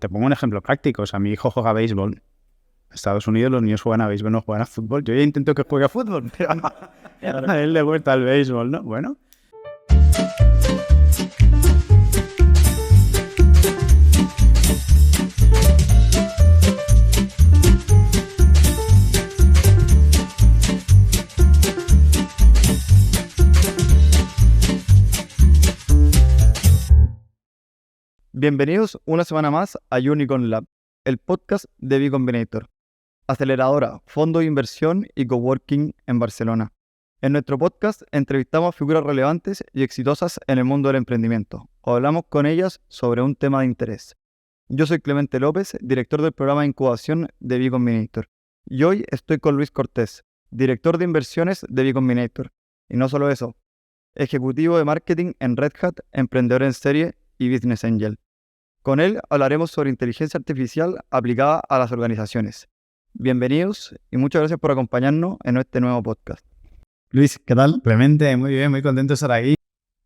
Te pongo un ejemplo práctico. O sea, mi hijo juega béisbol. En Estados Unidos los niños juegan a béisbol, no juegan a fútbol. Yo ya intento que juegue a fútbol, pero a él le gusta el béisbol, ¿no? Bueno. Bienvenidos una semana más a Unicorn Lab, el podcast de B Combinator, aceleradora, fondo de inversión y coworking en Barcelona. En nuestro podcast entrevistamos a figuras relevantes y exitosas en el mundo del emprendimiento, o hablamos con ellas sobre un tema de interés. Yo soy Clemente López, director del programa de incubación de B Combinator, y hoy estoy con Luis Cortés, director de inversiones de B Combinator. Y no solo eso, ejecutivo de marketing en Red Hat, emprendedor en serie y business angel. Con él hablaremos sobre inteligencia artificial aplicada a las organizaciones. Bienvenidos y muchas gracias por acompañarnos en este nuevo podcast. Luis, ¿qué tal? Clemente, muy bien, muy contento de estar aquí.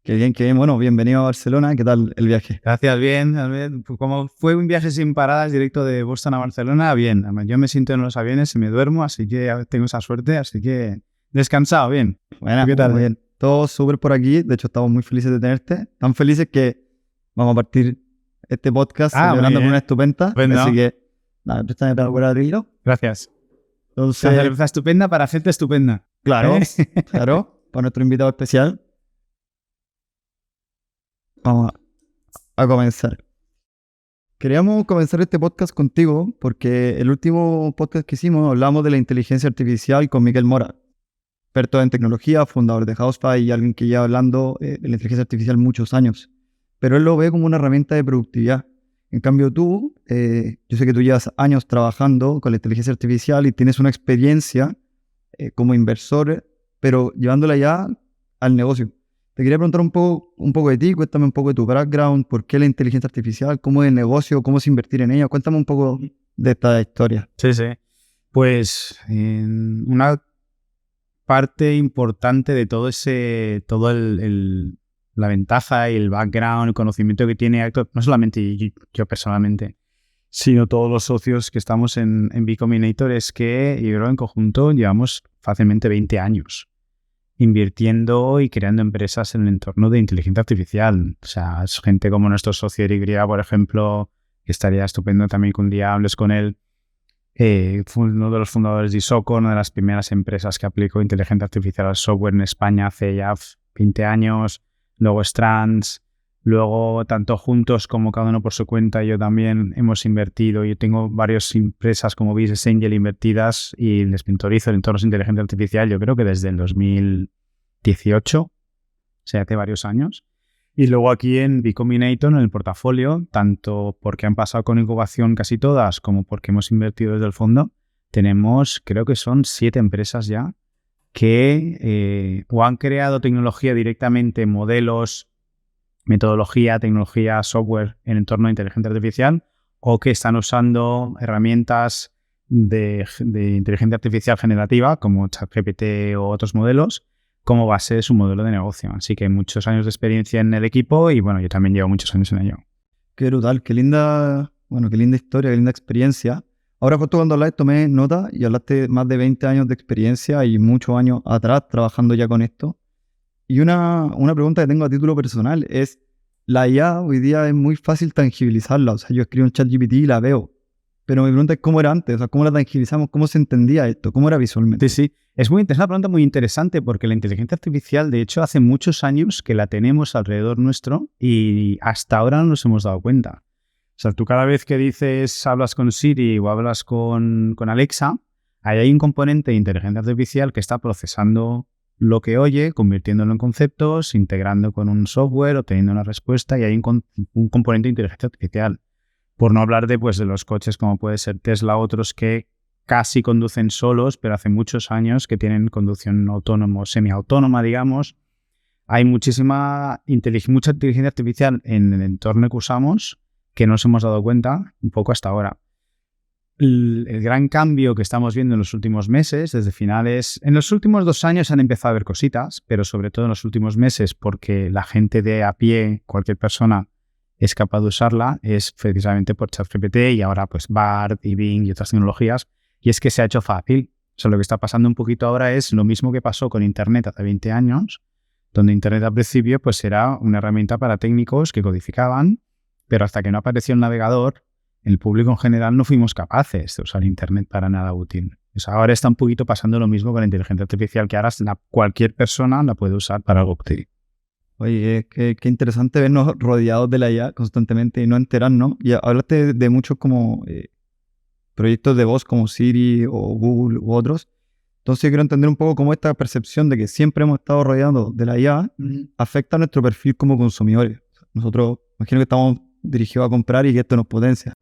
Qué bien, qué bien. Bueno, bienvenido a Barcelona. ¿Qué tal el viaje? Gracias, bien. Como fue un viaje sin paradas directo de Boston a Barcelona, bien. Yo me siento en los aviones y me duermo, así que tengo esa suerte, así que descansado, bien. Bueno, ¿qué tal? Muy bien. Todo súper por aquí. De hecho, estamos muy felices de tenerte. Tan felices que vamos a partir este podcast celebrando con una estupenda. Así que, nada, préstame para poder abrirlo. Gracias. Entonces, Una cerveza estupenda para gente estupenda. Claro, claro, para nuestro invitado especial. Vamos a comenzar. Queríamos comenzar este podcast contigo porque el último podcast que hicimos hablamos de la inteligencia artificial con Miquel Mora, experto en tecnología, fundador de Housefly y alguien que lleva hablando de la inteligencia artificial muchos años. Pero él lo ve como una herramienta de productividad. En cambio tú, yo sé que tú llevas años trabajando con la inteligencia artificial y tienes una experiencia como inversor, pero llevándola ya al negocio. Te quería preguntar un poco de ti, cuéntame un poco de tu background, por qué la inteligencia artificial, cómo es el negocio, cómo es invertir en ella. Cuéntame un poco de esta historia. Sí. Pues una parte importante de todo la ventaja y el background, el conocimiento que tiene Actor, no solamente yo personalmente, sino todos los socios que estamos en B Combinator, es que yo creo en conjunto llevamos fácilmente 20 años invirtiendo y creando empresas en el entorno de inteligencia artificial. O sea, es gente como nuestro socio Eric Griega, por ejemplo, que estaría estupendo también que un día hables con él. Fue uno de los fundadores de Isoco, una de las primeras empresas que aplicó inteligencia artificial al software en España hace ya 20 años. Luego Strands, luego tanto juntos como cada uno por su cuenta, yo también hemos invertido. Yo tengo varias empresas como Business Angel invertidas y les mentorizo en entornos de inteligencia artificial, yo creo que desde el 2018, o sea, hace varios años. Y luego aquí en B Combinator, en el portafolio, tanto porque han pasado con incubación casi todas, como porque hemos invertido desde el fondo, tenemos, creo que son 7 empresas ya, que o han creado tecnología directamente, modelos, metodología, tecnología, software en entorno de inteligencia artificial, o que están usando herramientas de inteligencia artificial generativa, como ChatGPT o otros modelos, como base de su modelo de negocio. Así que muchos años de experiencia en el equipo y bueno, yo también llevo muchos años en ello. Qué brutal, qué linda historia, qué linda experiencia. Ahora justo cuando hablaste tomé nota y hablaste más de 20 años de experiencia y muchos años atrás trabajando ya con esto. Y una pregunta que tengo a título personal es, la IA hoy día es muy fácil tangibilizarla. O sea, yo escribo en ChatGPT y la veo. Pero mi pregunta es cómo era antes, o sea, cómo la tangibilizamos, cómo se entendía esto, cómo era visualmente. Sí. Es una pregunta muy interesante porque la inteligencia artificial, de hecho, hace muchos años que la tenemos alrededor nuestro y hasta ahora no nos hemos dado cuenta. O sea, tú cada vez que hablas con Siri o hablas con Alexa, ahí hay un componente de inteligencia artificial que está procesando lo que oye, convirtiéndolo en conceptos, integrando con un software, obteniendo una respuesta, y hay un componente de inteligencia artificial. Por no hablar de los coches como puede ser Tesla, otros que casi conducen solos, pero hace muchos años que tienen conducción autónoma o semiautónoma, digamos. Hay mucha inteligencia artificial en el entorno que usamos que no nos hemos dado cuenta un poco hasta ahora. El gran cambio que estamos viendo en los últimos meses, desde finales... En los últimos 2 años han empezado a haber cositas, pero sobre todo en los últimos meses, porque la gente de a pie, cualquier persona, es capaz de usarla es precisamente por ChatGPT y ahora pues Bard y Bing y otras tecnologías. Y es que se ha hecho fácil. O sea, lo que está pasando un poquito ahora es lo mismo que pasó con Internet hace 20 años, donde Internet al principio pues era una herramienta para técnicos que codificaban, pero hasta que no apareció el navegador, el público en general no fuimos capaces de usar Internet para nada útil. Pues ahora está un poquito pasando lo mismo con la inteligencia artificial, que ahora cualquier persona la puede usar para algo útil. Oye, qué interesante vernos rodeados de la IA constantemente y no enterarnos. Y hablaste de muchos como proyectos de voz como Siri o Google u otros. Entonces quiero entender un poco cómo esta percepción de que siempre hemos estado rodeados de la IA afecta a nuestro perfil como consumidores. Nosotros, imagino que estamos dirigidos a comprar y que esto nos potencia.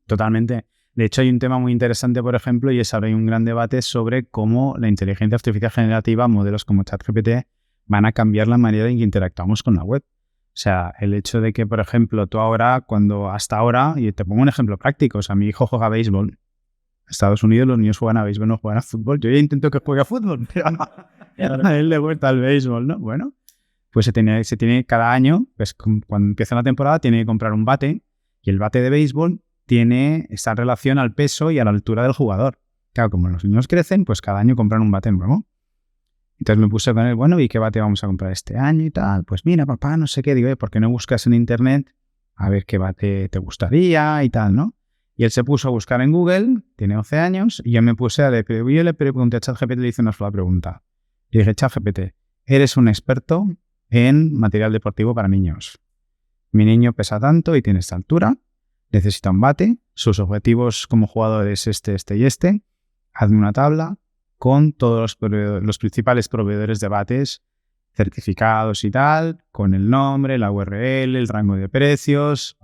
Totalmente. De hecho, hay un tema muy interesante, por ejemplo, y es ahora hay un gran debate sobre cómo la inteligencia artificial generativa, modelos como ChatGPT, van a cambiar la manera en que interactuamos con la web. O sea, el hecho de que, por ejemplo, tú ahora, hasta ahora, y te pongo un ejemplo práctico, o sea, mi hijo juega béisbol. En Estados Unidos los niños juegan a béisbol, no juegan a fútbol. Yo ya intento que juegue a fútbol, pero a él le gusta el béisbol, ¿no? Bueno, pues se tiene cada año, pues cuando empieza la temporada, tiene que comprar un bate, y el bate de béisbol está en relación al peso y a la altura del jugador. Claro, como los niños crecen, pues cada año compran un bate nuevo. Entonces me puse con él, bueno, ¿y qué bate vamos a comprar este año y tal? Pues mira, papá, no sé qué. Digo, ¿por qué no buscas en internet a ver qué bate te gustaría y tal, ¿no? Y él se puso a buscar en Google, tiene 11 años, y yo me puse yo le pregunté a ChatGPT, le hice una sola pregunta. Le dije, ChatGPT, eres un experto en material deportivo para niños. Mi niño pesa tanto y tiene esta altura, necesita un bate, sus objetivos como jugador es este y este. Hazme una tabla con todos los principales proveedores de bates certificados y tal, con el nombre, la URL, el rango de precios,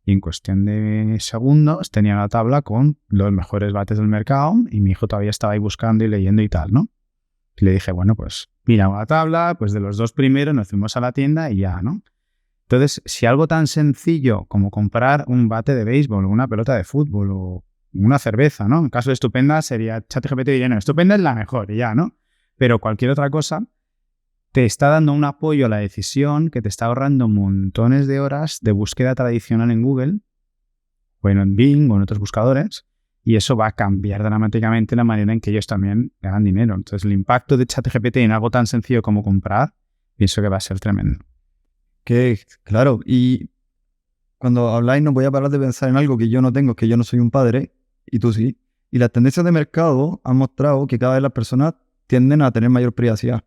y en cuestión de segundos tenía la tabla con los mejores bates del mercado y mi hijo todavía estaba ahí buscando y leyendo y tal, ¿no? Y le dije, bueno, pues mira una tabla, pues de los dos primeros nos fuimos a la tienda y ya, ¿no? Entonces, si algo tan sencillo como comprar un bate de béisbol o una pelota de fútbol o una cerveza, ¿no? En caso de Estupenda sería ChatGPT diría, no, Estupenda es la mejor y ya, ¿no? Pero cualquier otra cosa te está dando un apoyo a la decisión que te está ahorrando montones de horas de búsqueda tradicional en Google, bueno, en Bing o en otros buscadores, y eso va a cambiar dramáticamente la manera en que ellos también ganan dinero. Entonces, el impacto de ChatGPT en algo tan sencillo como comprar, pienso que va a ser tremendo. Claro, y cuando habláis no voy a parar de pensar en algo que yo no tengo, que yo no soy un padre, y tú sí. Y las tendencias de mercado han mostrado que cada vez las personas tienden a tener mayor privacidad.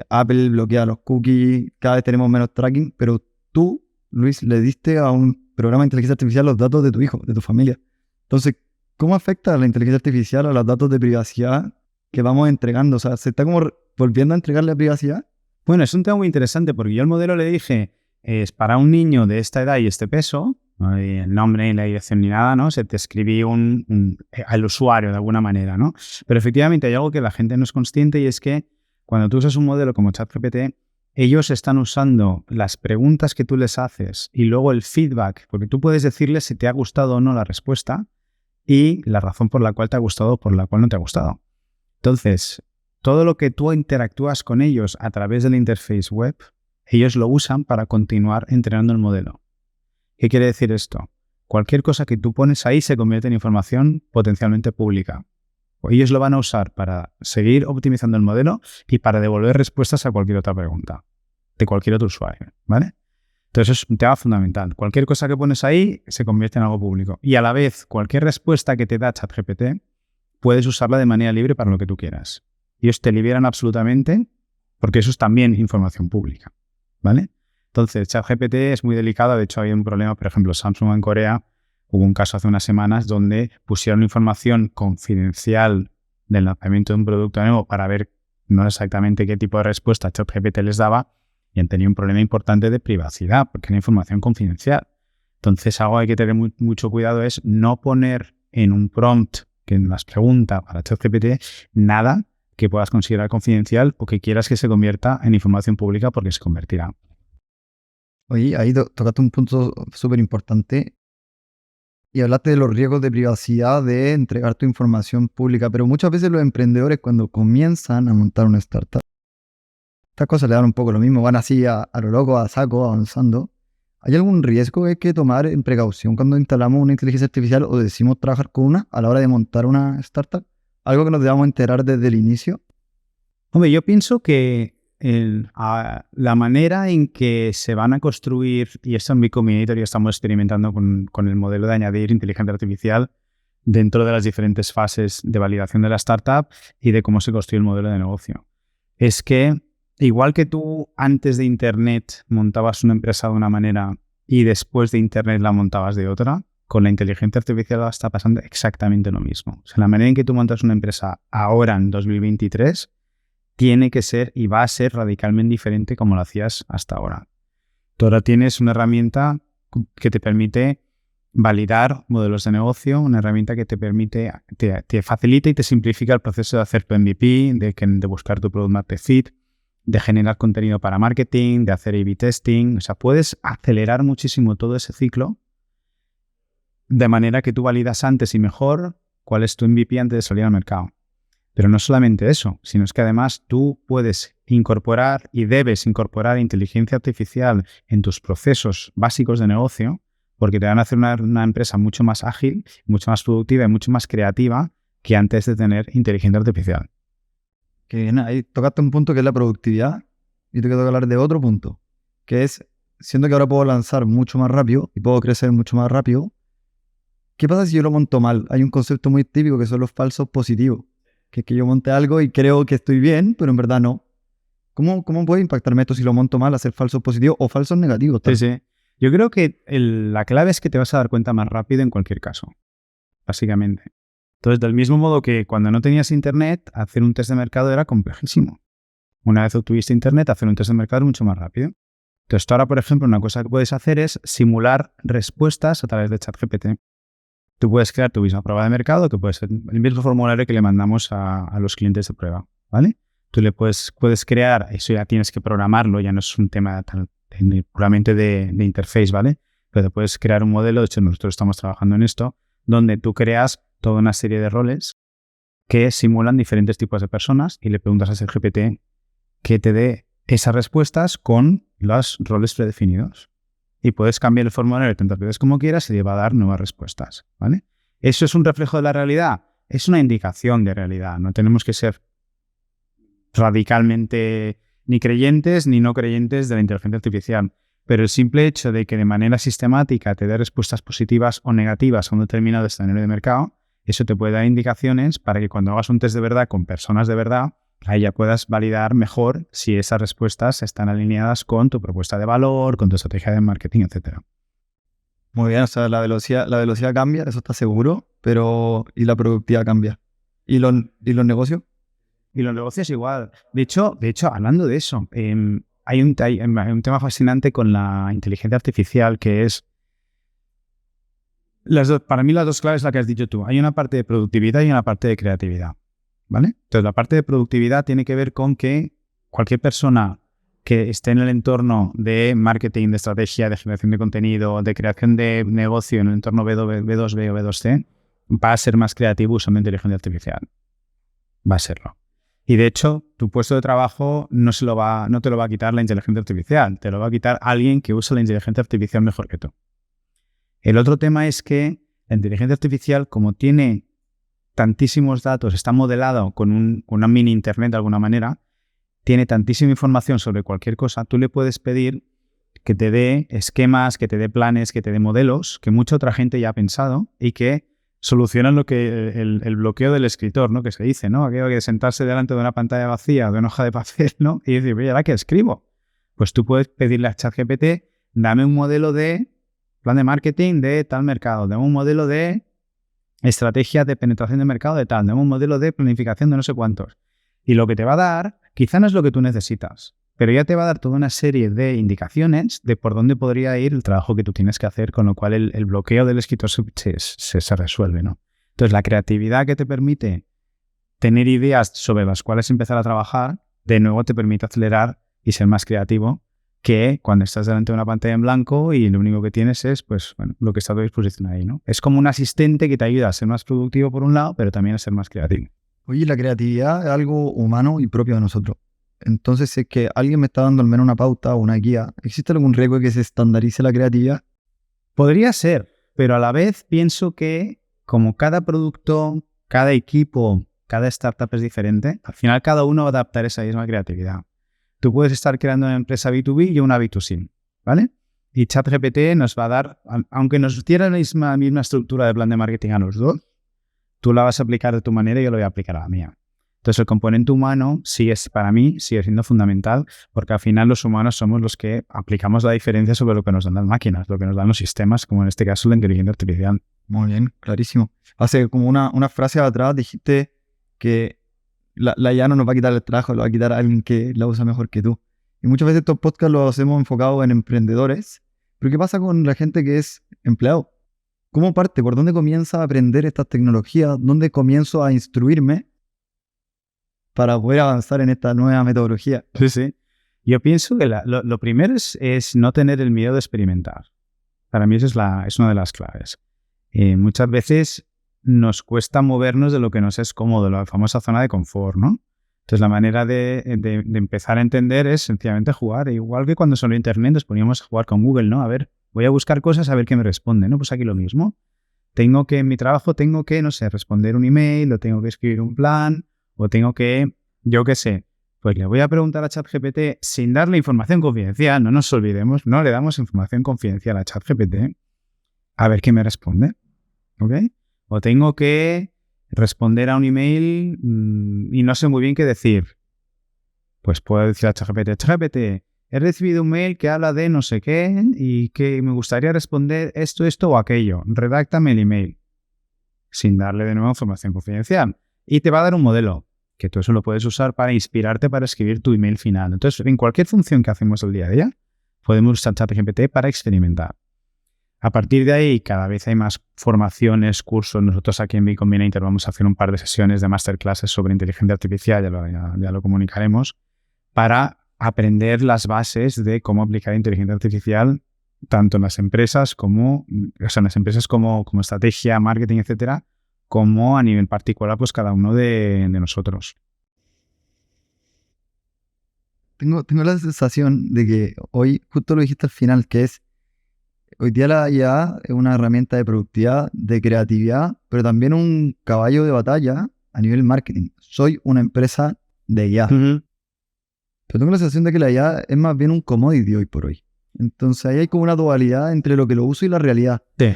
Apple bloquea los cookies, cada vez tenemos menos tracking, pero tú, Luis, le diste a un programa de inteligencia artificial los datos de tu hijo, de tu familia. Entonces, ¿cómo afecta la inteligencia artificial a los datos de privacidad que vamos entregando? O sea, ¿se está como volviendo a entregarle privacidad? Bueno, es un tema muy interesante porque yo al modelo le dije, es para un niño de esta edad y este peso, no hay el nombre ni la dirección ni nada, ¿no? Se te escribí al usuario de alguna manera, ¿no? Pero efectivamente hay algo que la gente no es consciente y es que cuando tú usas un modelo como ChatGPT, ellos están usando las preguntas que tú les haces y luego el feedback, porque tú puedes decirles si te ha gustado o no la respuesta y la razón por la cual te ha gustado o por la cual no te ha gustado. Entonces, todo lo que tú interactúas con ellos a través de la interface web, ellos lo usan para continuar entrenando el modelo. ¿Qué quiere decir esto? Cualquier cosa que tú pones ahí se convierte en información potencialmente pública. Ellos lo van a usar para seguir optimizando el modelo y para devolver respuestas a cualquier otra pregunta de cualquier otro usuario, ¿vale? Entonces es un tema fundamental. Cualquier cosa que pones ahí se convierte en algo público. Y a la vez, cualquier respuesta que te da ChatGPT, puedes usarla de manera libre para lo que tú quieras. Ellos te liberan absolutamente porque eso es también información pública, ¿vale? Entonces, ChatGPT es muy delicado. De hecho, hay un problema, por ejemplo, Samsung en Corea. Hubo un caso hace unas semanas donde pusieron información confidencial del lanzamiento de un producto nuevo para ver no exactamente qué tipo de respuesta ChatGPT les daba y han tenido un problema importante de privacidad porque era información confidencial. Entonces, algo que hay que tener mucho cuidado es no poner en un prompt que nos pregunta para ChatGPT nada que puedas considerar confidencial o que quieras que se convierta en información pública porque se convertirá. Oye, ahí tocaste un punto súper importante. Y hablaste de los riesgos de privacidad de entregar tu información pública, pero muchas veces los emprendedores cuando comienzan a montar una startup, estas cosas le dan un poco lo mismo, van así a lo loco, a saco, avanzando, ¿Hay algún riesgo que hay que tomar en precaución cuando instalamos una inteligencia artificial o decimos trabajar con una a la hora de montar una startup? ¿Algo que nos debamos enterar desde el inicio? Hombre, yo pienso que la manera en que se van a construir, y esto en B Combinator ya estamos experimentando con el modelo de añadir inteligencia artificial dentro de las diferentes fases de validación de la startup y de cómo se construye el modelo de negocio. Es que igual que tú antes de Internet montabas una empresa de una manera y después de Internet la montabas de otra, con la inteligencia artificial está pasando exactamente lo mismo. O sea, la manera en que tú montas una empresa ahora en 2023 tiene que ser y va a ser radicalmente diferente como lo hacías hasta ahora. Tú ahora tienes una herramienta que te permite validar modelos de negocio, una herramienta que te permite, te facilita y te simplifica el proceso de hacer tu MVP, de buscar tu Product Market Fit, de generar contenido para marketing, de hacer A/B testing. O sea, puedes acelerar muchísimo todo ese ciclo de manera que tú validas antes y mejor cuál es tu MVP antes de salir al mercado. Pero no solamente eso, sino es que además tú puedes incorporar y debes incorporar inteligencia artificial en tus procesos básicos de negocio, porque te van a hacer una empresa mucho más ágil, mucho más productiva y mucho más creativa que antes de tener inteligencia artificial. Que bien, ahí tocaste un punto que es la productividad y te quiero hablar de otro punto, que es, siendo que ahora puedo lanzar mucho más rápido y puedo crecer mucho más rápido, ¿qué pasa si yo lo monto mal? Hay un concepto muy típico que son los falsos positivos, que es que yo monte algo y creo que estoy bien, pero en verdad no. ¿Cómo puede impactarme esto si lo monto mal, hacer falsos positivos o falsos negativos? Sí, sí. Yo creo que la clave es que te vas a dar cuenta más rápido en cualquier caso, básicamente. Entonces, del mismo modo que cuando no tenías internet, hacer un test de mercado era complejísimo. Una vez obtuviste internet, hacer un test de mercado es mucho más rápido. Entonces, tú ahora, por ejemplo, una cosa que puedes hacer es simular respuestas a través de ChatGPT. Tú puedes crear tu misma prueba de mercado, que puede ser el mismo formulario que le mandamos a los clientes de prueba, ¿vale? Tú le puedes crear, eso ya tienes que programarlo, ya no es un tema puramente de interface, ¿vale? Pero te puedes crear un modelo, de hecho nosotros estamos trabajando en esto, donde tú creas toda una serie de roles que simulan diferentes tipos de personas y le preguntas a ese GPT que te dé esas respuestas con los roles predefinidos. Y puedes cambiar el formulario tantas veces como quieras y te va a dar nuevas respuestas, ¿vale? ¿Eso es un reflejo de la realidad? Es una indicación de realidad. No tenemos que ser radicalmente ni creyentes ni no creyentes de la inteligencia artificial. Pero el simple hecho de que de manera sistemática te dé respuestas positivas o negativas a un determinado escenario de mercado, eso te puede dar indicaciones para que cuando hagas un test de verdad con personas de verdad, ahí ya puedas validar mejor si esas respuestas están alineadas con tu propuesta de valor, con tu estrategia de marketing, etc. Muy bien, o sea, la velocidad cambia, eso está seguro, pero ¿y la productividad cambia? ¿Y los negocios? Y los negocios igual. De hecho, hablando de eso, hay un tema fascinante con la inteligencia artificial que es para mí las dos claves la que has dicho tú. Hay una parte de productividad y una parte de creatividad, ¿vale? Entonces, la parte de productividad tiene que ver con que cualquier persona que esté en el entorno de marketing, de estrategia, de generación de contenido, de creación de negocio en el entorno B2B o B2C, va a ser más creativo usando inteligencia artificial. Va a serlo. Y de hecho, tu puesto de trabajo no te lo va a quitar la inteligencia artificial, te lo va a quitar alguien que usa la inteligencia artificial mejor que tú. El otro tema es que la inteligencia artificial, como tiene tantísimos datos, está modelado con una mini internet de alguna manera, tiene tantísima información sobre cualquier cosa, tú le puedes pedir que te dé esquemas, que te dé planes, que te dé modelos, que mucha otra gente ya ha pensado y que solucionan lo que el bloqueo del escritor, ¿no? Que se dice, ¿no? Aquello de sentarse delante de una pantalla vacía, de una hoja de papel, ¿no? Y decir, oye, ¿ahora qué escribo? Pues tú puedes pedirle a ChatGPT, dame un modelo de plan de marketing de tal mercado, dame un modelo de estrategia de penetración de mercado de tal, dame un modelo de planificación de no sé cuántos. Y lo que te va a dar, quizá no es lo que tú necesitas, pero ya te va a dar toda una serie de indicaciones de por dónde podría ir el trabajo que tú tienes que hacer, con lo cual el bloqueo del escritor se resuelve, ¿no? Entonces, la creatividad que te permite tener ideas sobre las cuales empezar a trabajar, de nuevo te permite acelerar y ser más creativo que cuando estás delante de una pantalla en blanco y lo único que tienes es, pues, bueno, lo que está a tu disposición ahí, ¿no? Es como un asistente que te ayuda a ser más productivo por un lado, pero también a ser más creativo. Oye, la creatividad es algo humano y propio de nosotros. Entonces, si es que alguien me está dando al menos una pauta o una guía, ¿existe algún riesgo de que se estandarice la creatividad? Podría ser, pero a la vez pienso que como cada producto, cada equipo, cada startup es diferente, al final cada uno va a adaptar esa misma creatividad. Tú puedes estar creando una empresa B2B y una B2C, ¿vale? Y ChatGPT nos va a dar, aunque nos diera la misma estructura de plan de marketing a los dos, tú la vas a aplicar de tu manera y yo lo voy a aplicar a la mía. Entonces el componente humano para mí sigue siendo fundamental, porque al final los humanos somos los que aplicamos la diferencia sobre lo que nos dan las máquinas, lo que nos dan los sistemas, como en este caso la inteligencia artificial. Muy bien, clarísimo. Hace como una frase atrás dijiste que la IA no nos va a quitar el trabajo, lo va a quitar a alguien que la usa mejor que tú. Y muchas veces estos podcasts los hacemos enfocados en emprendedores, pero ¿qué pasa con la gente que es empleado? ¿Cómo parte? ¿Por dónde comienza a aprender estas tecnologías? ¿Dónde comienzo a instruirme para poder avanzar en esta nueva metodología? Sí. Yo pienso que lo primero es no tener el miedo de experimentar. Para mí eso es una de las claves. Muchas veces nos cuesta movernos de lo que nos es cómodo, la famosa zona de confort, ¿no? Entonces la manera de empezar a entender es sencillamente jugar. Igual que cuando salió Internet nos poníamos a jugar con Google, ¿no? A ver, voy a buscar cosas a ver qué me responde, ¿no? Pues aquí lo mismo. En mi trabajo tengo que, no sé, responder un email, o tengo que escribir un plan, o tengo que, yo qué sé, pues le voy a preguntar a ChatGPT sin darle información confidencial, no nos olvidemos, no le damos información confidencial a ChatGPT, a ver qué me responde, ¿ok? O tengo que responder a un email y no sé muy bien qué decir. Pues puedo decir a ChatGPT, he recibido un mail que habla de no sé qué y que me gustaría responder esto o aquello. Redáctame el email sin darle de nuevo información confidencial. Y te va a dar un modelo que tú eso lo puedes usar para inspirarte para escribir tu email final. Entonces, en cualquier función que hacemos el día a día, podemos usar ChatGPT para experimentar. A partir de ahí, cada vez hay más formaciones, cursos. Nosotros aquí en B Combinator vamos a hacer un par de sesiones de masterclasses sobre inteligencia artificial, ya lo comunicaremos, para aprender las bases de cómo aplicar inteligencia artificial tanto en las empresas como estrategia, marketing, etcétera, como a nivel particular, pues cada uno de nosotros. Tengo la sensación de que hoy, justo lo dijiste al final, que es, hoy día la IA es una herramienta de productividad, de creatividad, pero también un caballo de batalla a nivel marketing. Soy una empresa de IA. Uh-huh. Pero tengo la sensación de que la IA es más bien un commodity hoy por hoy. Entonces ahí hay como una dualidad entre lo que lo uso y la realidad. Sí.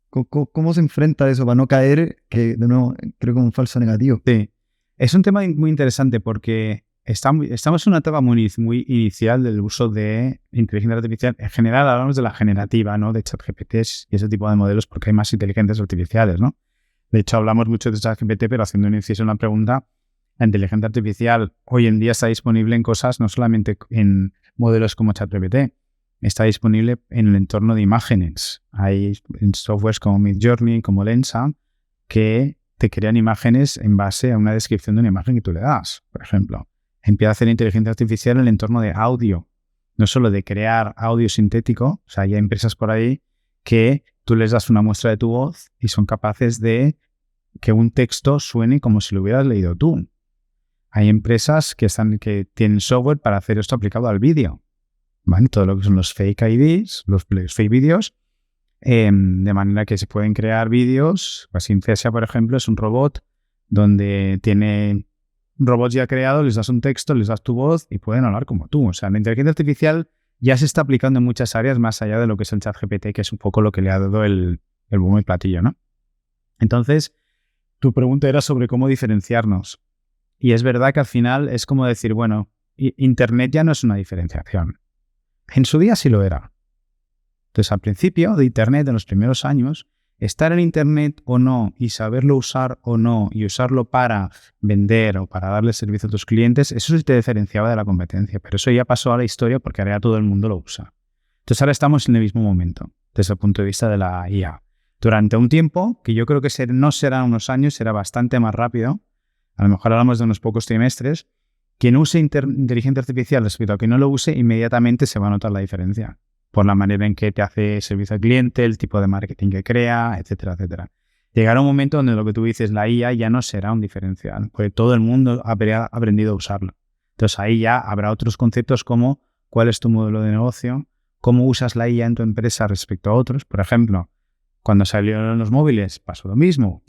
¿Cómo se enfrenta a eso para no caer, que de nuevo creo que es un falso negativo? Sí. Es un tema muy interesante porque estamos en una etapa muy inicial del uso de inteligencia artificial. En general hablamos de la generativa, ¿no? De ChatGPT y ese tipo de modelos porque hay más inteligencias artificiales, ¿no? De hecho, hablamos mucho de ChatGPT, pero haciendo un inciso en la pregunta, la inteligencia artificial hoy en día está disponible en cosas, no solamente en modelos como ChatGPT, está disponible en el entorno de imágenes. Hay softwares como Midjourney, como Lensa, que te crean imágenes en base a una descripción de una imagen que tú le das, por ejemplo. Empieza a hacer inteligencia artificial en el entorno de audio, no solo de crear audio sintético, o sea, hay empresas por ahí que tú les das una muestra de tu voz y son capaces de que un texto suene como si lo hubieras leído tú. Hay empresas que tienen software para hacer esto aplicado al vídeo, ¿vale? Todo lo que son los fake IDs, los fake vídeos, de manera que se pueden crear vídeos. Pues Synthesia, por ejemplo, es un robot donde tiene robots ya creados, les das un texto, les das tu voz y pueden hablar como tú. O sea, la inteligencia artificial ya se está aplicando en muchas áreas más allá de lo que es el ChatGPT, que es un poco lo que le ha dado el boom y platillo, ¿no? Entonces, tu pregunta era sobre cómo diferenciarnos. Y es verdad que al final es como decir, bueno, Internet ya no es una diferenciación. En su día sí lo era. Entonces, al principio de Internet, en los primeros años, estar en Internet o no y saberlo usar o no y usarlo para vender o para darle servicio a tus clientes, eso sí te diferenciaba de la competencia. Pero eso ya pasó a la historia porque ahora ya todo el mundo lo usa. Entonces, ahora estamos en el mismo momento, desde el punto de vista de la IA. Durante un tiempo, que yo creo que no serán unos años, será bastante más rápido, a lo mejor hablamos de unos pocos trimestres, quien use inteligencia artificial respecto a quien no lo use, inmediatamente se va a notar la diferencia por la manera en que te hace servicio al cliente, el tipo de marketing que crea, etcétera, etcétera. Llegará un momento donde lo que tú dices, la IA ya no será un diferencial, porque todo el mundo ha aprendido a usarlo. Entonces ahí ya habrá otros conceptos como cuál es tu modelo de negocio, cómo usas la IA en tu empresa respecto a otros. Por ejemplo, cuando salieron los móviles pasó lo mismo.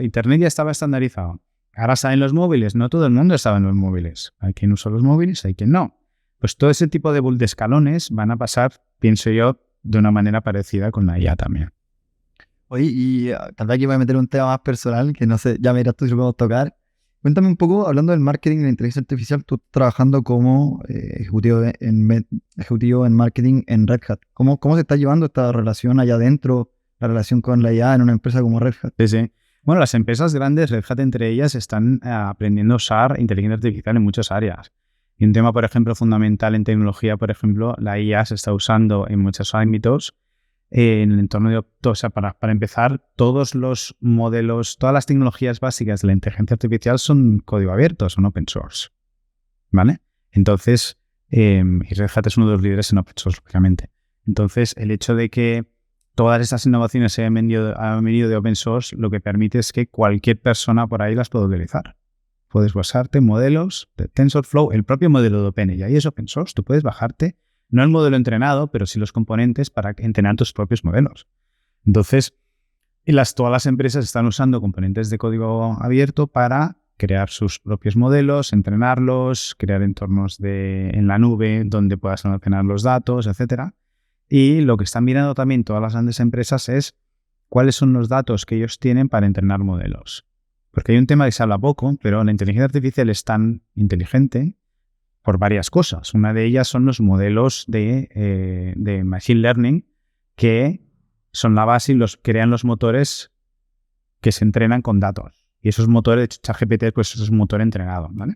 Internet ya estaba estandarizado. Ahora salen los móviles. No todo el mundo estaba en los móviles. Hay quien usó los móviles, hay quien no. Pues todo ese tipo de escalones van a pasar, pienso yo, de una manera parecida con la IA también. Oye, y tal vez aquí voy a meter un tema más personal, que no sé, ya me dirás tú si lo podemos tocar. Cuéntame un poco, hablando del marketing y la inteligencia artificial, tú trabajando como ejecutivo en marketing en Red Hat. ¿Cómo se está llevando esta relación allá adentro, la relación con la IA en una empresa como Red Hat? Sí, sí. Bueno, las empresas grandes, Red Hat entre ellas, están aprendiendo a usar inteligencia artificial en muchas áreas. Y un tema, por ejemplo, fundamental en tecnología, por ejemplo, la IA se está usando en muchos ámbitos. En el entorno de, o sea, para empezar, todos los modelos, todas las tecnologías básicas de la inteligencia artificial son código abierto, son open source, ¿vale? Entonces, y Red Hat es uno de los líderes en open source, lógicamente. Entonces, el hecho de que todas estas innovaciones han venido de open source, lo que permite es que cualquier persona por ahí las pueda utilizar. Puedes basarte en modelos de TensorFlow, el propio modelo de OpenAI es open source, tú puedes bajarte no el modelo entrenado, pero sí los componentes para entrenar tus propios modelos. Entonces, todas las empresas están usando componentes de código abierto para crear sus propios modelos, entrenarlos, crear entornos en la nube donde puedas almacenar los datos, etc. Y lo que están mirando también todas las grandes empresas es cuáles son los datos que ellos tienen para entrenar modelos. Porque hay un tema que se habla poco, pero la inteligencia artificial es tan inteligente por varias cosas. Una de ellas son los modelos de Machine Learning que son la base y crean los motores que se entrenan con datos. Y esos motores, ChatGPT, pues eso es un motor entrenado, ¿vale?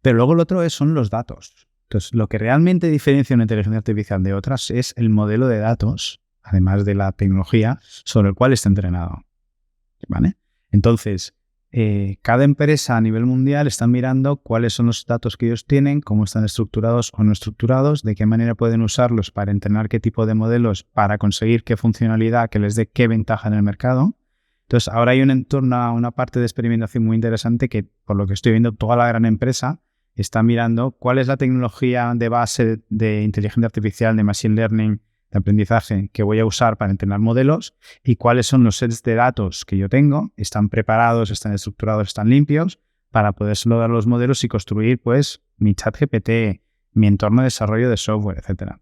Pero luego lo otro son los datos. Entonces, lo que realmente diferencia una inteligencia artificial de otras es el modelo de datos, además de la tecnología, sobre el cual está entrenado, ¿vale? Entonces, cada empresa a nivel mundial está mirando cuáles son los datos que ellos tienen, cómo están estructurados o no estructurados, de qué manera pueden usarlos para entrenar qué tipo de modelos para conseguir qué funcionalidad, que les dé qué ventaja en el mercado. Entonces, ahora hay un entorno, una parte de experimentación muy interesante que, por lo que estoy viendo, toda la gran empresa está mirando cuál es la tecnología de base de inteligencia artificial, de machine learning, de aprendizaje que voy a usar para entrenar modelos y cuáles son los sets de datos que yo tengo, están preparados, están estructurados, están limpios para poder dar los modelos y construir pues mi ChatGPT, mi entorno de desarrollo de software, etc.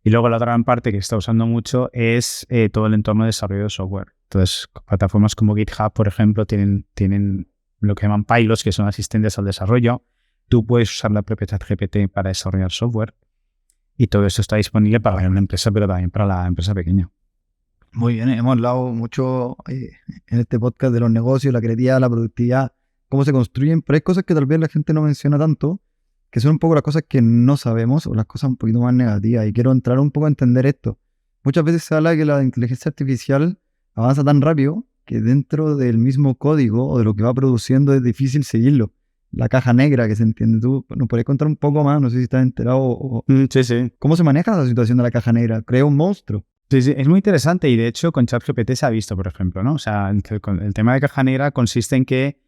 Y luego la otra gran parte que está usando mucho es todo el entorno de desarrollo de software. Entonces, plataformas como GitHub, por ejemplo, tienen lo que llaman pilots, que son asistentes al desarrollo. Tú puedes usar la propia ChatGPT para desarrollar software. Y todo eso está disponible para una empresa, pero también para la empresa pequeña. Muy bien, hemos hablado mucho en este podcast de los negocios, la creatividad, la productividad, cómo se construyen, pero hay cosas que tal vez la gente no menciona tanto, que son un poco las cosas que no sabemos o las cosas un poquito más negativas. Y quiero entrar un poco a entender esto. Muchas veces se habla que la inteligencia artificial avanza tan rápido que dentro del mismo código o de lo que va produciendo es difícil seguirlo. La caja negra, que se entiende. ¿Tú nos podrías contar un poco más? No sé si estás enterado Sí, sí. ¿Cómo se maneja la situación de la caja negra? ¿Crea un monstruo? Sí, sí, es muy interesante y de hecho con ChatGPT se ha visto, por ejemplo, ¿no? O sea, el tema de caja negra consiste en que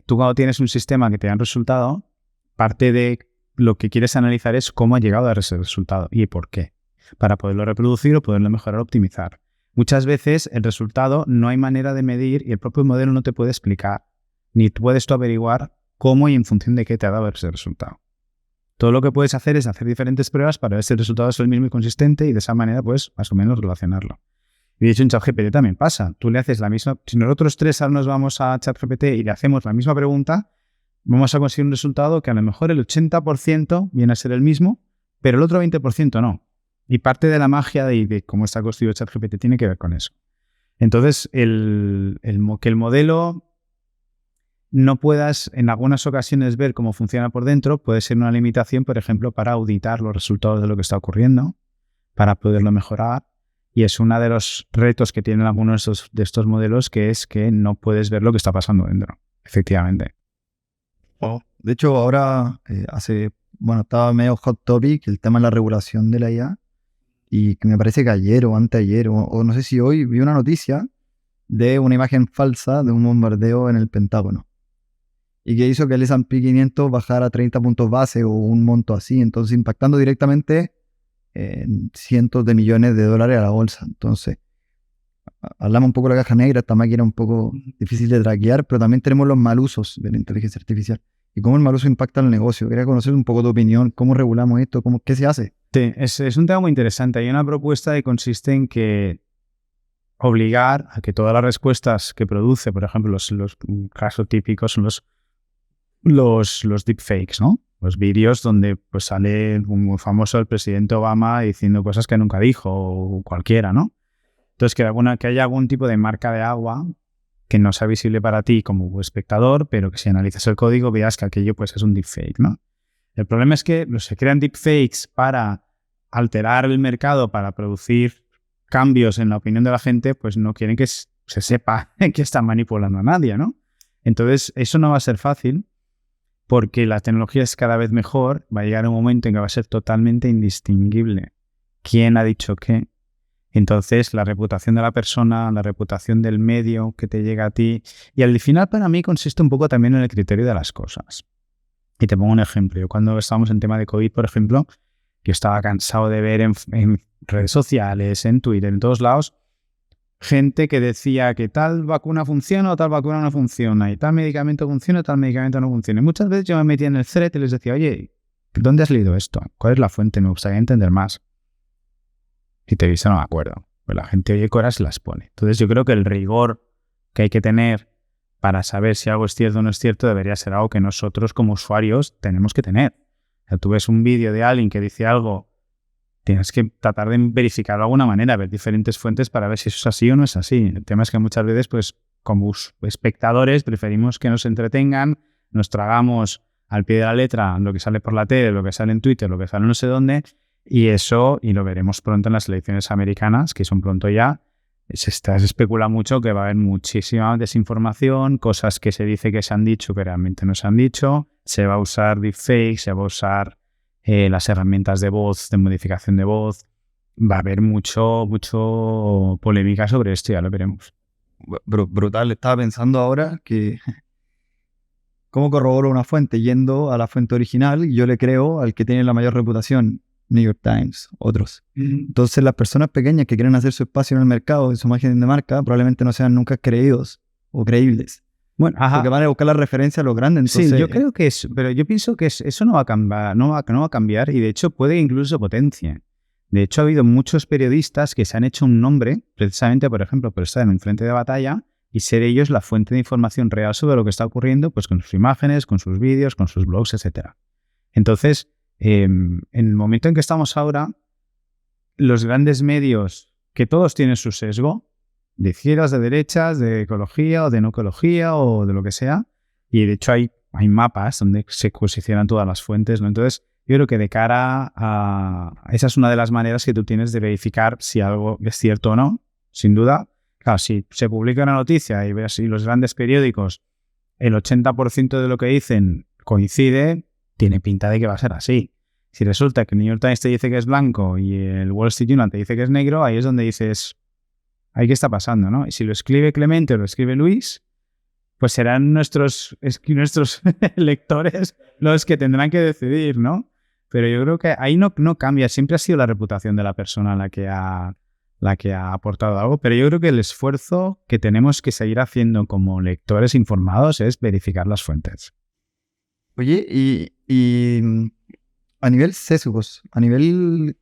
tú cuando tienes un sistema que te da un resultado, parte de lo que quieres analizar es cómo ha llegado a ese resultado y por qué, para poderlo reproducir o poderlo mejorar o optimizar. Muchas veces el resultado no hay manera de medir y el propio modelo no te puede explicar, ni puedes tú averiguar cómo y en función de qué te ha dado ese resultado. Todo lo que puedes hacer es hacer diferentes pruebas para ver si el resultado es el mismo y consistente y de esa manera, pues, más o menos relacionarlo. Y de hecho en ChatGPT también pasa. Tú le haces la misma... Si nosotros tres nos vamos a ChatGPT y le hacemos la misma pregunta, vamos a conseguir un resultado que a lo mejor el 80% viene a ser el mismo, pero el otro 20% no. Y parte de la magia de cómo está construido ChatGPT tiene que ver con eso. Entonces, que el modelo no puedas en algunas ocasiones ver cómo funciona por dentro puede ser una limitación, por ejemplo, para auditar los resultados de lo que está ocurriendo, para poderlo mejorar. Y es uno de los retos que tienen algunos de estos modelos, que es que no puedes ver lo que está pasando dentro, efectivamente. Oh. De hecho, ahora estaba medio hot topic el tema de la regulación de la IA y que me parece que ayer o anteayer o no sé si hoy vi una noticia de una imagen falsa de un bombardeo en el Pentágono. y que hizo que el S&P 500 bajara 30 puntos base o un monto así, entonces impactando directamente en cientos de millones de dólares a la bolsa. Entonces, hablamos un poco de la caja negra, esta máquina es un poco difícil de traquear, pero también tenemos los mal usos de la inteligencia artificial y cómo el mal uso impacta en el negocio. Quería conocer un poco tu opinión, cómo regulamos esto, qué se hace. Sí, es un tema muy interesante. Hay una propuesta que consiste en que obligar a que todas las respuestas que produce, por ejemplo, los casos típicos son los deepfakes, ¿no? Los vídeos donde pues sale muy famoso el presidente Obama diciendo cosas que nunca dijo o cualquiera, ¿no? Entonces, que haya algún tipo de marca de agua que no sea visible para ti como espectador, pero que si analizas el código veas que aquello pues es un deepfake, ¿no? El problema es que se crean deepfakes para alterar el mercado, para producir cambios en la opinión de la gente, pues no quieren que se sepa que están manipulando a nadie, ¿no? Entonces, eso no va a ser fácil porque la tecnología es cada vez mejor, va a llegar un momento en que va a ser totalmente indistinguible quién ha dicho qué. Entonces, la reputación de la persona, la reputación del medio que te llega a ti, y al final para mí consiste un poco también en el criterio de las cosas. Y te pongo un ejemplo. Yo cuando estábamos en tema de COVID, por ejemplo, yo estaba cansado de ver en redes sociales, en Twitter, en todos lados, gente que decía que tal vacuna funciona o tal vacuna no funciona, y tal medicamento funciona o tal medicamento no funciona. Y muchas veces yo me metía en el thread y les decía, oye, ¿dónde has leído esto? ¿Cuál es la fuente? Me gustaría entender más. Y te dice, no me acuerdo. Pues la gente oye cosas y las pone. Entonces yo creo que el rigor que hay que tener para saber si algo es cierto o no es cierto debería ser algo que nosotros como usuarios tenemos que tener. O sea, tú ves un vídeo de alguien que dice algo, tienes que tratar de verificarlo de alguna manera, ver diferentes fuentes para ver si eso es así o no es así. El tema es que muchas veces, pues, como espectadores, preferimos que nos entretengan, nos tragamos al pie de la letra lo que sale por la tele, lo que sale en Twitter, lo que sale no sé dónde, y eso, y lo veremos pronto en las elecciones americanas, que son pronto ya, se especula mucho que va a haber muchísima desinformación, cosas que se dice que se han dicho que realmente no se han dicho, se va a usar deepfake, se va a usar las herramientas de voz, de modificación de voz, va a haber mucho polémica sobre esto, ya lo veremos. Brutal, estaba pensando ahora que cómo corroboro una fuente yendo a la fuente original y yo le creo al que tiene la mayor reputación, New York Times, otros. Entonces las personas pequeñas que quieren hacer su espacio en el mercado y su imagen de marca probablemente no sean nunca creídos o creíbles. Bueno, porque van a buscar la referencia a los grandes. Entonces, sí, yo creo que pero yo pienso que eso no va a cambiar, no va a cambiar, y de hecho puede que incluso se potencie. De hecho ha habido muchos periodistas que se han hecho un nombre precisamente, por ejemplo, por estar en un frente de batalla y ser ellos la fuente de información real sobre lo que está ocurriendo, pues con sus imágenes, con sus vídeos, con sus blogs, etc. Entonces, en el momento en que estamos ahora, los grandes medios, que todos tienen su sesgo, de izquierdas, de derechas, de ecología o de no ecología o de lo que sea, y de hecho hay mapas donde se posicionan todas las fuentes, ¿no? Entonces, yo creo que de cara a... Esa es una de las maneras que tú tienes de verificar si algo es cierto o no, sin duda. Claro, si se publica una noticia y ves si los grandes periódicos, el 80% de lo que dicen coincide, tiene pinta de que va a ser así. Si resulta que el New York Times te dice que es blanco y el Wall Street Journal te dice que es negro, ahí es donde dices, ¿ahí qué está pasando, no? Y si lo escribe Clemente o lo escribe Luis, pues serán nuestros lectores los que tendrán que decidir, ¿no? Pero yo creo que ahí no cambia. Siempre ha sido la reputación de la persona la que ha aportado algo, pero yo creo que el esfuerzo que tenemos que seguir haciendo como lectores informados es verificar las fuentes. Oye, y a nivel sesgos,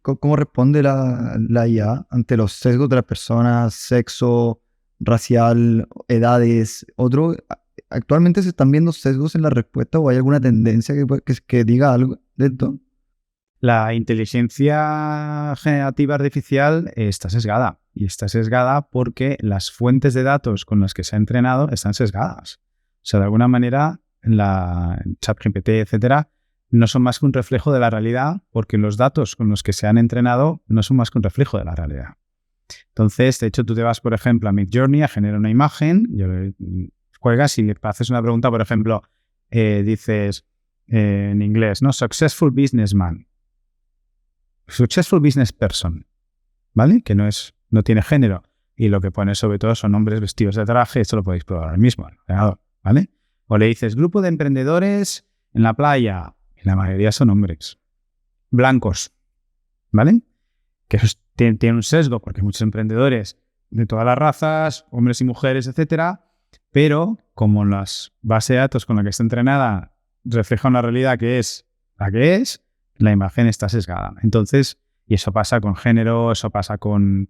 ¿cómo responde la IA ante los sesgos de las personas, sexo, racial, edades, otro? ¿Actualmente se están viendo sesgos en la respuesta o hay alguna tendencia que diga algo de esto? La inteligencia generativa artificial está sesgada, y está sesgada porque las fuentes de datos con las que se ha entrenado están sesgadas. O sea, de alguna manera, la ChatGPT, etcétera, no son más que un reflejo de la realidad, porque los datos con los que se han entrenado no son más que un reflejo de la realidad. Entonces, de hecho, tú te vas, por ejemplo, a Midjourney a generar una imagen, juegas y le haces una pregunta, por ejemplo, dices en inglés, ¿no? Successful businessman. Successful business person, ¿vale? Que no tiene género. Y lo que pone sobre todo son hombres vestidos de traje. Esto lo podéis probar ahora mismo, ¿vale? O le dices grupo de emprendedores en la playa, y la mayoría son hombres, blancos, ¿vale? Que eso tiene un sesgo porque hay muchos emprendedores de todas las razas, hombres y mujeres, etcétera, pero como las bases de datos con la que está entrenada refleja una realidad que es la que es, la imagen está sesgada. Entonces, y eso pasa con género, eso pasa con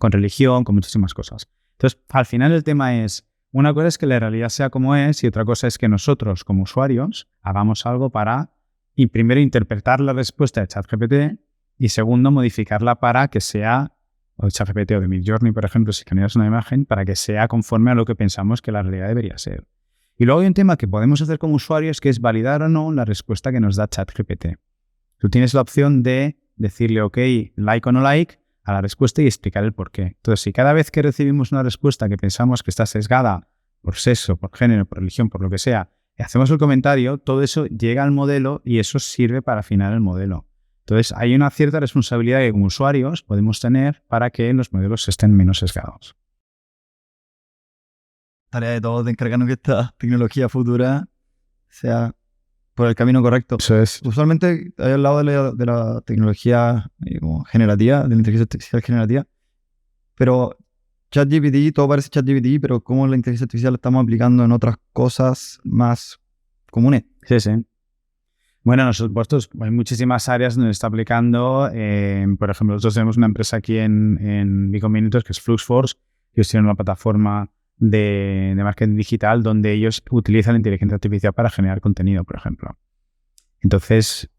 religión, con muchísimas cosas. Entonces, al final el tema es, una cosa es que la realidad sea como es y otra cosa es que nosotros, como usuarios, hagamos algo para, y primero, interpretar la respuesta de ChatGPT y segundo, modificarla para que sea, o de ChatGPT o de Midjourney, por ejemplo, si generas una imagen, para que sea conforme a lo que pensamos que la realidad debería ser. Y luego hay un tema que podemos hacer como usuarios que es validar o no la respuesta que nos da ChatGPT. Tú tienes la opción de decirle OK, like o no like, a la respuesta y explicar el por qué. Entonces, si cada vez que recibimos una respuesta que pensamos que está sesgada por sexo, por género, por religión, por lo que sea, y hacemos el comentario, todo eso llega al modelo y eso sirve para afinar el modelo. Entonces, hay una cierta responsabilidad que como usuarios podemos tener para que los modelos estén menos sesgados. Tarea de todos de encargarnos que esta tecnología futura sea por el camino correcto. Eso es. Usualmente hay al lado de la tecnología como generativa, de la inteligencia artificial generativa, pero ChatGPT, todo parece ChatGPT, pero cómo la inteligencia artificial la estamos aplicando en otras cosas más comunes. Sí, sí. Bueno, nosotros hay muchísimas áreas donde se está aplicando. Por ejemplo, nosotros tenemos una empresa aquí en Bicombinator que es Fluxforce, que tienen una plataforma de marketing digital donde ellos utilizan la inteligencia artificial para generar contenido, por ejemplo. Entonces,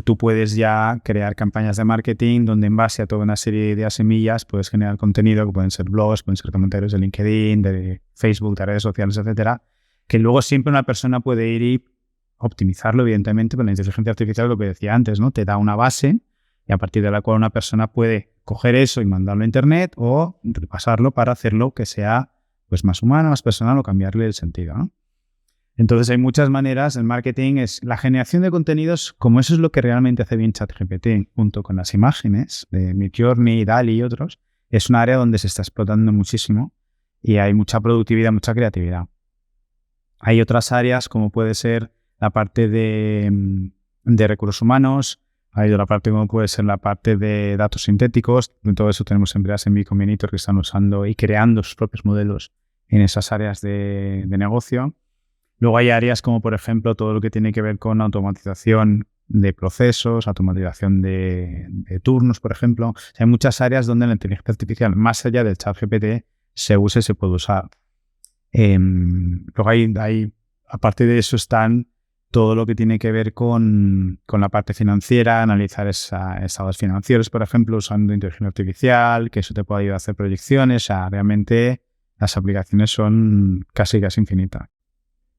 tú puedes ya crear campañas de marketing donde en base a toda una serie de ideas semillas puedes generar contenido que pueden ser blogs, pueden ser comentarios de LinkedIn, de Facebook, de redes sociales, etcétera, que luego siempre una persona puede ir y optimizarlo, evidentemente, pero la inteligencia artificial, lo que decía antes, ¿no? Te da una base y a partir de la cual una persona puede coger eso y mandarlo a internet o repasarlo para hacerlo que sea pues, más humano, más personal o cambiarle el sentido, ¿no? Entonces hay muchas maneras. El marketing es la generación de contenidos, como eso es lo que realmente hace bien ChatGPT, junto con las imágenes de Midjourney, DALL-E y otros, es un área donde se está explotando muchísimo y hay mucha productividad, mucha creatividad. Hay otras áreas como puede ser la parte de recursos humanos, hay otra parte como puede ser la parte de datos sintéticos. En todo eso tenemos empresas en Bicombinator que están usando y creando sus propios modelos en esas áreas de negocio. Luego hay áreas como, por ejemplo, todo lo que tiene que ver con automatización de procesos, automatización de turnos, por ejemplo. O sea, hay muchas áreas donde la inteligencia artificial, más allá del ChatGPT, se usa y se puede usar. Luego hay, aparte de eso, están todo lo que tiene que ver con la parte financiera, analizar estados financieros, por ejemplo, usando inteligencia artificial, que eso te puede ayudar a hacer proyecciones. O sea, realmente las aplicaciones son casi infinitas.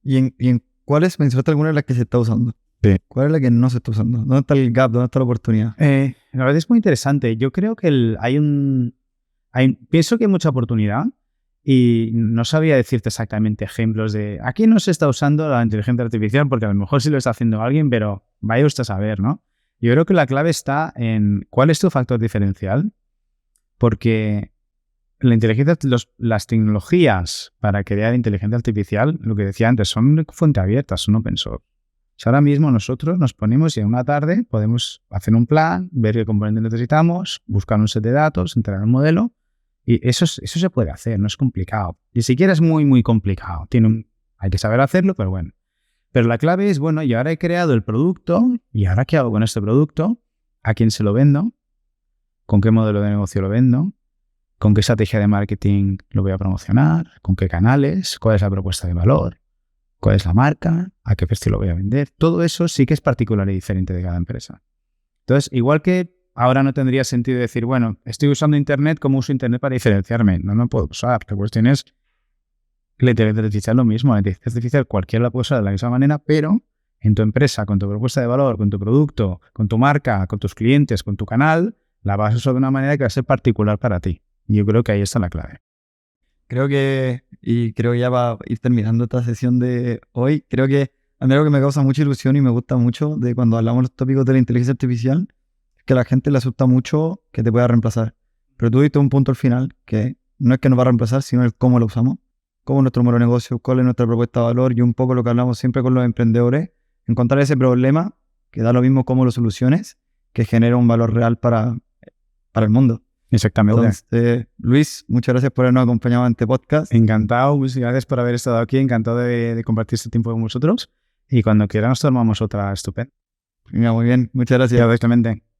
¿Y en cuáles mencionaste alguna de las que se está usando? Sí. ¿Cuál es la que no se está usando? ¿Dónde está el gap? ¿Dónde está la oportunidad? La verdad es muy interesante. Yo creo que pienso que hay mucha oportunidad y no sabía decirte exactamente ejemplos de aquí no se está usando la inteligencia artificial porque a lo mejor sí lo está haciendo alguien, pero vaya usted a saber, ¿no? Yo creo que la clave está en cuál es tu factor diferencial, porque la inteligencia, las tecnologías para crear inteligencia artificial, lo que decía antes, son fuente abierta, son open source. Si ahora mismo nosotros nos ponemos y en una tarde podemos hacer un plan, ver qué componentes necesitamos, buscar un set de datos, entregar un modelo y eso se puede hacer, no es complicado. Ni siquiera es muy, muy complicado. Hay que saber hacerlo, pero bueno. Pero la clave es, bueno, y ahora he creado el producto y ahora ¿qué hago con este producto? ¿A quién se lo vendo? ¿Con qué modelo de negocio lo vendo? ¿Con qué estrategia de marketing lo voy a promocionar? ¿Con qué canales? ¿Cuál es la propuesta de valor? ¿Cuál es la marca? ¿A qué precio lo voy a vender? Todo eso sí que es particular y diferente de cada empresa. Entonces, igual que ahora no tendría sentido decir, bueno, estoy usando Internet, ¿cómo uso Internet para diferenciarme? No puedo usar. La cuestión es que la inteligencia artificial es lo mismo. La inteligencia artificial cualquiera la puede usar de la misma manera, pero en tu empresa, con tu propuesta de valor, con tu producto, con tu marca, con tus clientes, con tu canal, la vas a usar de una manera que va a ser particular para ti. Y yo creo que ahí está la clave. Creo que ya va a ir terminando esta sesión de hoy, creo que a mí algo que me causa mucha ilusión y me gusta mucho de cuando hablamos de los tópicos de la inteligencia artificial es que a la gente le asusta mucho que te pueda reemplazar. Pero tú diste un punto al final que no es que nos va a reemplazar, sino el cómo lo usamos. cómo es nuestro modelo de negocio, cuál es nuestra propuesta de valor y un poco lo que hablamos siempre con los emprendedores, encontrar ese problema que da lo mismo cómo lo soluciones, que genera un valor real para el mundo. Exactamente. Entonces, Luis, muchas gracias por habernos acompañado en este podcast. Encantado, muchas gracias por haber estado aquí, encantado de compartir este tiempo con vosotros y cuando quieran nos tomamos otra estupenda. Venga, muy bien, muchas gracias. Perfectamente.